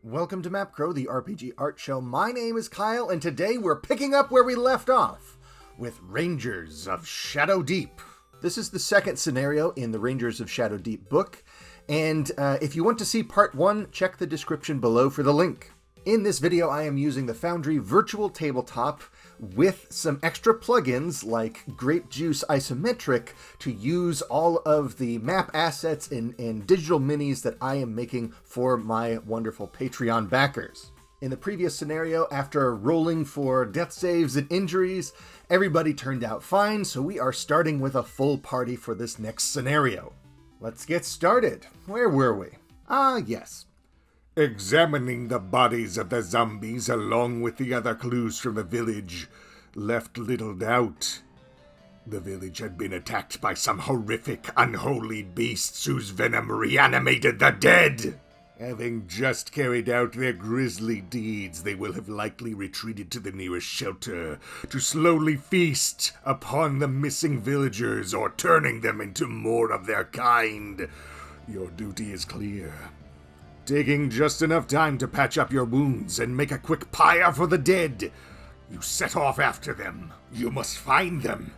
Welcome to MapCrow, the RPG art show. My name is Kyle, and today we're picking up where we left off with Rangers of Shadow Deep. This is the second scenario in the Rangers of Shadow Deep book, and if you want to see part 1, check the description below for the link. In this video, I am using the Foundry Virtual Tabletop with some extra plugins like Grape Juice Isometric to use all of the map assets and digital minis that I am making for my wonderful Patreon backers. In the previous scenario, after rolling for death saves and injuries, everybody turned out fine, so we are starting with a full party for this next scenario. Let's get started. Where were we? Yes. Examining the bodies of the zombies along with the other clues from the village left little doubt. The village had been attacked by some horrific, unholy beasts whose venom reanimated the dead. Having just carried out their grisly deeds, they will have likely retreated to the nearest shelter to slowly feast upon the missing villagers or turning them into more of their kind. Your duty is clear. Taking just enough time to patch up your wounds and make a quick pyre for the dead, you set off after them. You must find them,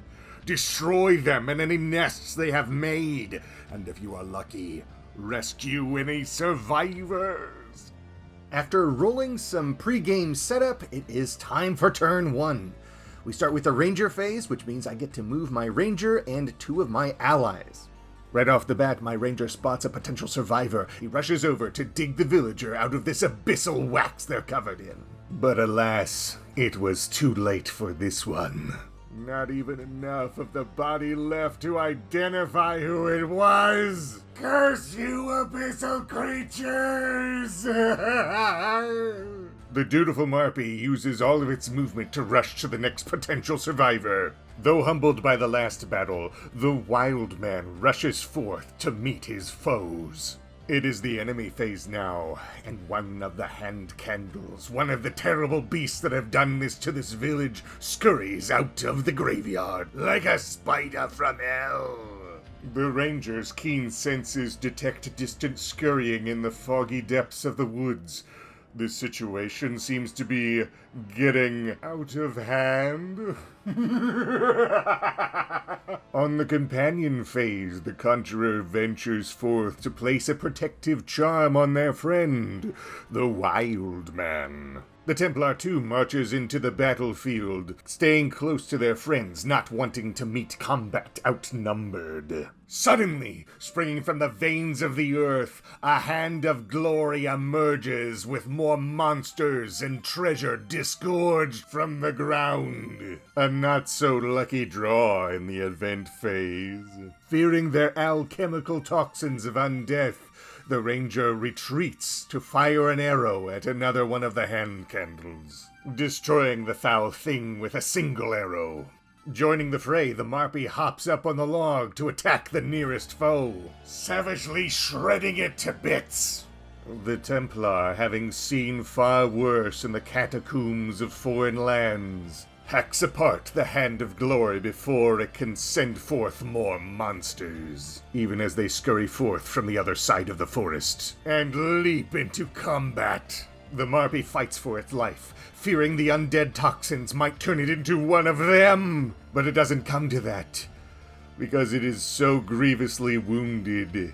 destroy them and any nests they have made, and if you are lucky, rescue any survivors. After rolling some pre-game setup, it is time for turn 1. We start with the Ranger phase, which means I get to move my Ranger and 2 of my allies. Right off the bat, my Ranger spots a potential survivor. He rushes over to dig the villager out of this abyssal wax they're covered in. But alas, it was too late for this one. Not even enough of the body left to identify who it was. Curse you, abyssal creatures! The dutiful Marpy uses all of its movement to rush to the next potential survivor. Though humbled by the last battle, the wild man rushes forth to meet his foes. It is the enemy phase now, and one of the hand candles, one of the terrible beasts that have done this to this village, scurries out of the graveyard like a spider from hell. The ranger's keen senses detect distant scurrying in the foggy depths of the woods. This situation seems to be getting out of hand. On the companion phase, the conjurer ventures forth to place a protective charm on their friend, the wild man. The Templar too marches into the battlefield, staying close to their friends, not wanting to meet combat outnumbered. Suddenly, springing from the veins of the earth, a hand of glory emerges with more monsters and treasure disgorged from the ground. A not-so-lucky draw in the event phase. Fearing their alchemical toxins of undeath, the ranger retreats to fire an arrow at another one of the hand candles, destroying the foul thing with a single arrow. Joining the fray, the Marpy hops up on the log to attack the nearest foe, savagely shredding it to bits. The Templar, having seen far worse in the catacombs of foreign lands, hacks apart the Hand of Glory before it can send forth more monsters, even as they scurry forth from the other side of the forest and leap into combat. The Marpy fights for its life, fearing the undead toxins might turn it into one of them. But it doesn't come to that, because it is so grievously wounded.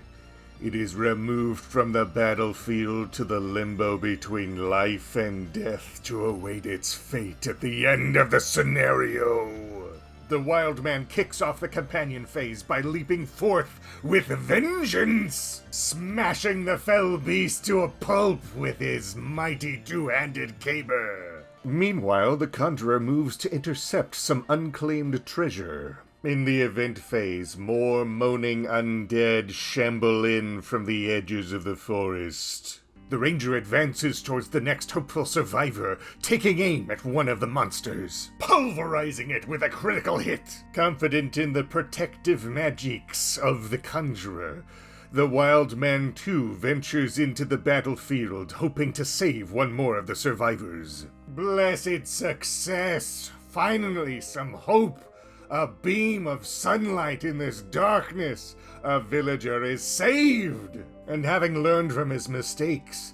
It is removed from the battlefield to the limbo between life and death to await its fate at the end of the scenario. The wild man kicks off the companion phase by leaping forth with vengeance, smashing the fell beast to a pulp with his mighty two-handed caber. Meanwhile, the conjurer moves to intercept some unclaimed treasure. In the event phase, more moaning undead shamble in from the edges of the forest. The ranger advances towards the next hopeful survivor, taking aim at one of the monsters, pulverizing it with a critical hit. Confident in the protective magics of the conjurer, the wild man too ventures into the battlefield, hoping to save one more of the survivors. Blessed success! Finally, some hope! A beam of sunlight in this darkness. A villager is saved! And having learned from his mistakes,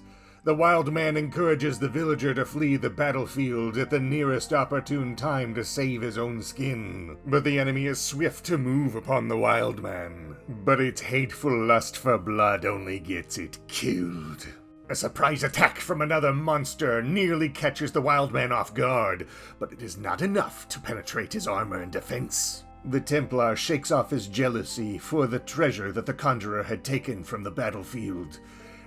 The wild man encourages the villager to flee the battlefield at the nearest opportune time to save his own skin. But the enemy is swift to move upon the wild man. But its hateful lust for blood only gets it killed. A surprise attack from another monster nearly catches the wild man off guard, but it is not enough to penetrate his armor and defense. The Templar shakes off his jealousy for the treasure that the conjurer had taken from the battlefield,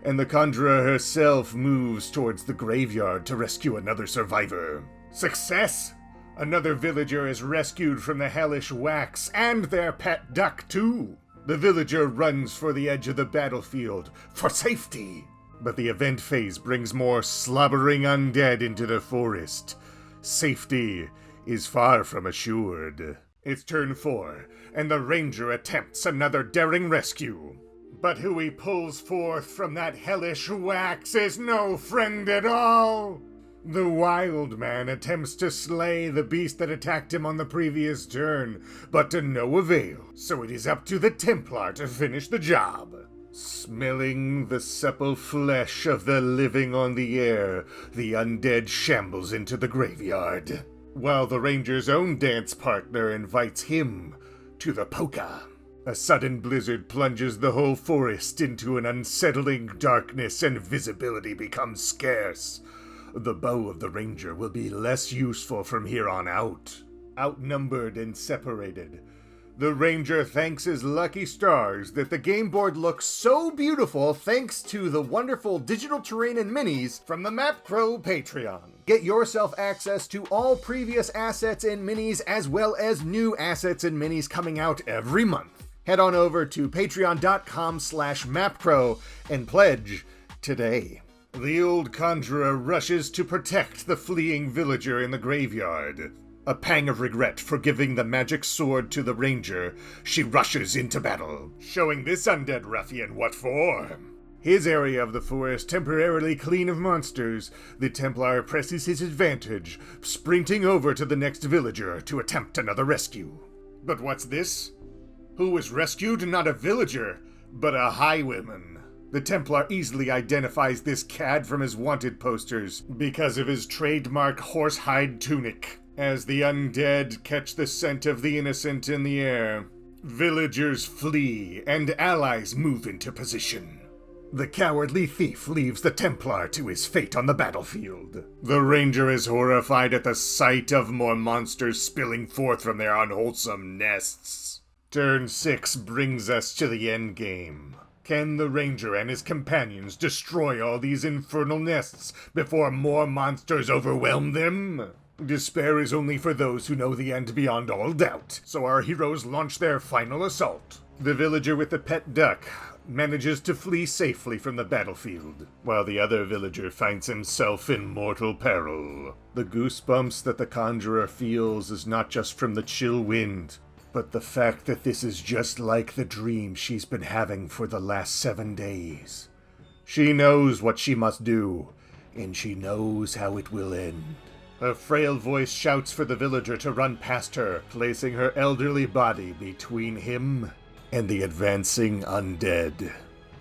and the conjurer herself moves towards the graveyard to rescue another survivor. Success! Another villager is rescued from the hellish wax, and their pet duck too. The villager runs for the edge of the battlefield, for safety. But the event phase brings more slobbering undead into the forest. Safety is far from assured. It's turn 4, and the ranger attempts another daring rescue. But who he pulls forth from that hellish wax is no friend at all. The wild man attempts to slay the beast that attacked him on the previous turn, but to no avail, so it is up to the Templar to finish the job. Smelling the supple flesh of the living on the air, the undead shambles into the graveyard, while the ranger's own dance partner invites him to the polka. A sudden blizzard plunges the whole forest into an unsettling darkness, and visibility becomes scarce. The bow of the ranger will be less useful from here on out. Outnumbered and separated, the ranger thanks his lucky stars that the game board looks so beautiful thanks to the wonderful digital terrain and minis from the MapCrow Patreon. Get yourself access to all previous assets and minis, as well as new assets and minis coming out every month. Head on over to patreon.com/MapCrow and pledge today. The old conjurer rushes to protect the fleeing villager in the graveyard. A pang of regret for giving the magic sword to the ranger, she rushes into battle, showing this undead ruffian what for. His area of the forest temporarily clean of monsters, the Templar presses his advantage, sprinting over to the next villager to attempt another rescue. But what's this? Who was rescued? Not a villager, but a highwayman. The Templar easily identifies this cad from his wanted posters because of his trademark horsehide tunic. As the undead catch the scent of the innocent in the air, villagers flee and allies move into position. The cowardly thief leaves the Templar to his fate on the battlefield. The ranger is horrified at the sight of more monsters spilling forth from their unwholesome nests. Turn 6 brings us to the endgame. Can the ranger and his companions destroy all these infernal nests before more monsters overwhelm them? Despair is only for those who know the end beyond all doubt, so our heroes launch their final assault. The villager with the pet duck manages to flee safely from the battlefield, while the other villager finds himself in mortal peril. The goosebumps that the conjurer feels is not just from the chill wind, but the fact that this is just like the dream she's been having for the last 7 days. She knows what she must do, and she knows how it will end. A frail voice shouts for the villager to run past her, placing her elderly body between him and the advancing undead.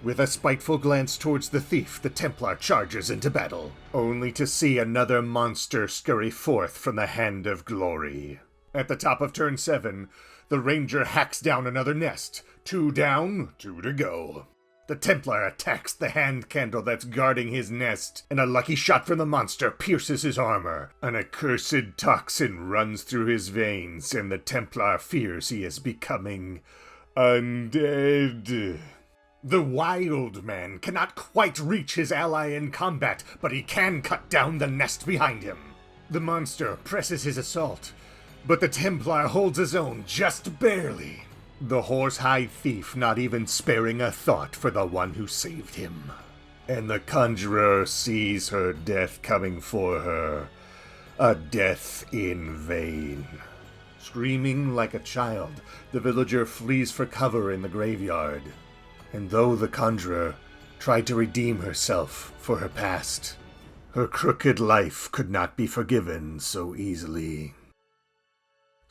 With a spiteful glance towards the thief, the Templar charges into battle, only to see another monster scurry forth from the hand of glory. At the top of turn 7, the ranger hacks down another nest. 2 down, 2 to go. The Templar attacks the hand candle that's guarding his nest, and a lucky shot from the monster pierces his armor. An accursed toxin runs through his veins, and the Templar fears he is becoming undead. The wild man cannot quite reach his ally in combat, but he can cut down the nest behind him. The monster presses his assault, but the Templar holds his own just barely. The horsehide thief not even sparing a thought for the one who saved him. And the conjurer sees her death coming for her, a death in vain. Screaming like a child, the villager flees for cover in the graveyard. And though the conjurer tried to redeem herself for her past, her crooked life could not be forgiven so easily.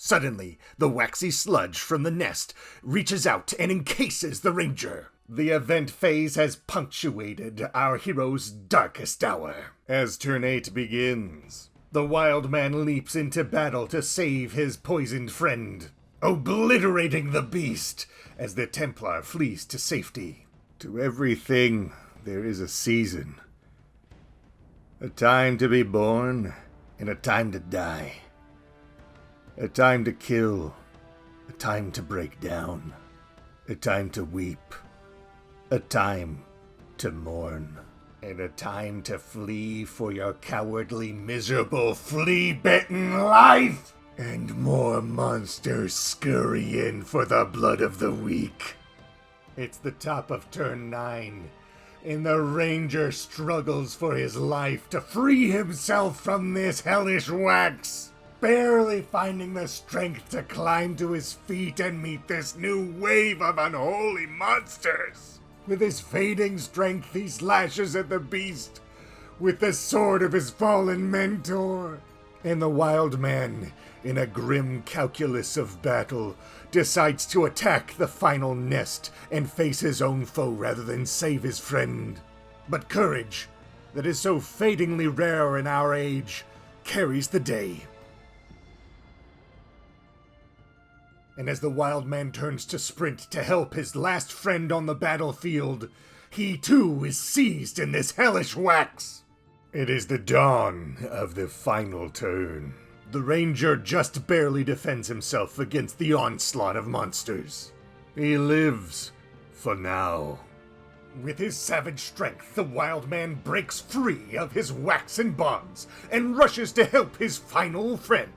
Suddenly, the waxy sludge from the nest reaches out and encases the ranger. The event phase has punctuated our hero's darkest hour. As turn 8 begins, the wild man leaps into battle to save his poisoned friend, obliterating the beast as the Templar flees to safety. To everything, there is a season. A time to be born and a time to die. A time to kill, a time to break down, a time to weep, a time to mourn, and a time to flee for your cowardly, miserable, flea-bitten life! And more monsters scurry in for the blood of the weak. It's the top of turn 9, and the ranger struggles for his life to free himself from this hellish wax, barely finding the strength to climb to his feet and meet this new wave of unholy monsters. With his fading strength, he slashes at the beast with the sword of his fallen mentor. And the wild man, in a grim calculus of battle, decides to attack the final nest and face his own foe rather than save his friend. But courage, that is so fadingly rare in our age, carries the day. And as the wild man turns to sprint to help his last friend on the battlefield, he too is seized in this hellish wax. It is the dawn of the final turn. The ranger just barely defends himself against the onslaught of monsters. He lives, for now. With his savage strength, the wild man breaks free of his waxen bonds and rushes to help his final friend.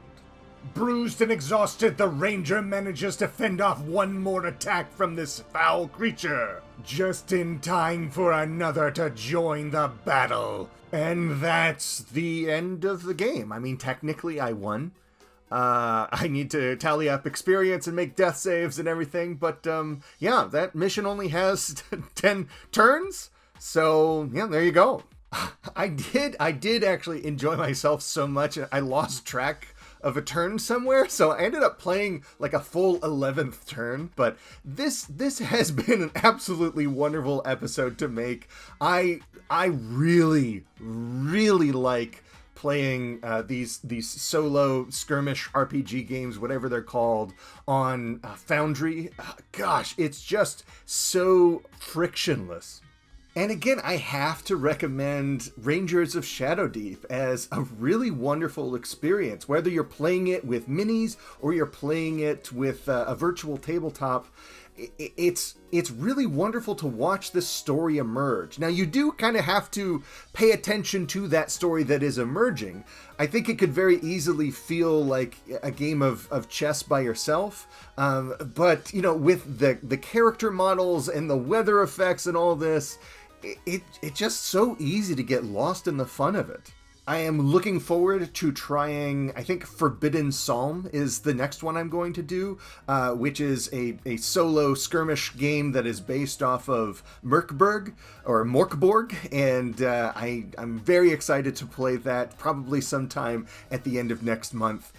Bruised and exhausted, the ranger manages to fend off one more attack from this foul creature, just in time for another to join the battle. And that's the end of the game. I mean, technically I won. I need to tally up experience and make death saves and everything, but yeah, that mission only has 10 turns, so yeah, there you go. I did actually enjoy myself so much, I lost track of a turn somewhere, so I ended up playing like a full 11th turn, but this has been an absolutely wonderful episode to make. I really like playing these solo skirmish RPG games, whatever they're called, on Foundry. Gosh, it's just so frictionless. And again, I have to recommend Rangers of Shadowdeep as a really wonderful experience. Whether you're playing it with minis or you're playing it with a virtual tabletop, it's really wonderful to watch this story emerge. Now, you do kind of have to pay attention to that story that is emerging. I think it could very easily feel like a game of chess by yourself. But, you know, with the character models and the weather effects and all this, it's just so easy to get lost in the fun of it. I am looking forward to trying, I think Forbidden Psalm is the next one I'm going to do, which is a solo skirmish game that is based off of Morkborg, and I'm very excited to play that, probably sometime at the end of next month,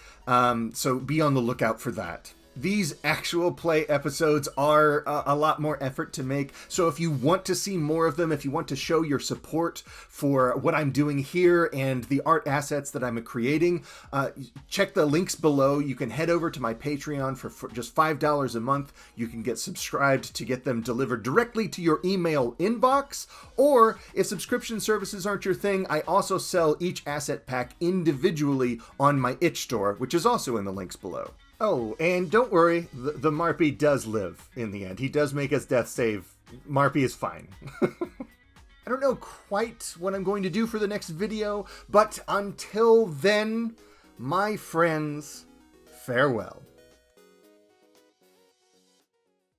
so be on the lookout for that. These actual play episodes are a lot more effort to make, so if you want to see more of them, if you want to show your support for what I'm doing here and the art assets that I'm creating, check the links below. You can head over to my Patreon for just $5 a month. You can get subscribed to get them delivered directly to your email inbox, or if subscription services aren't your thing, I also sell each asset pack individually on my itch store, which is also in the links below. Oh, and don't worry, the Marpy does live in the end. He does make his death save. Marpy is fine. I don't know quite what I'm going to do for the next video, but until then, my friends, farewell.